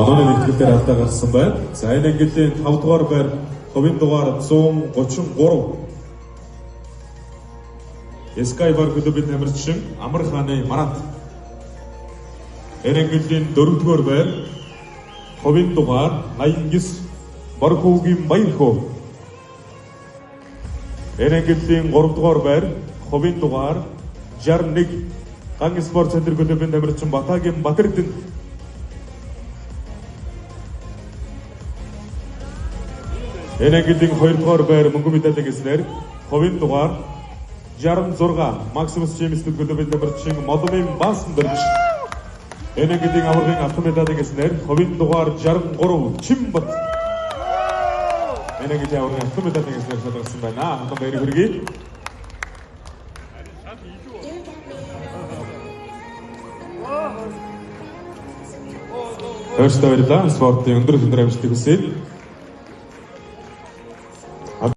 Онооны нэгдэлээр алдаа гарсан байна. За энэ ангилын 5 дугаар байр хувийн дугаар 133. Skywar клубын тамирчин Амар хааны Марат. Энэ ангилын 4 дугаар байр хувийн дугаар 89 Борхогийн Баярхов. Энэ ангилын 3 дугаар байр хувийн дугаар 61 Ганг спорт центр клубын тамирчин Батагийн Батэрдэн. Энэ ангилын 2 дугаар байр мөнгө медалийн эснэр хувийн дугаар 66 Максимус Джеймс клубын тамирчин Модомын Басндэрч. Энэ ангилын аваргын авто медалийн эснэр хувийн дугаар 63 Чимбат. Энэ ангилын аваргын авто медалийн эснэр шалгасан байна. Хамтан баярыг хүргэе. Өөрсдөө баярлалаа. Спортын өндөр амжилтыг хүсье.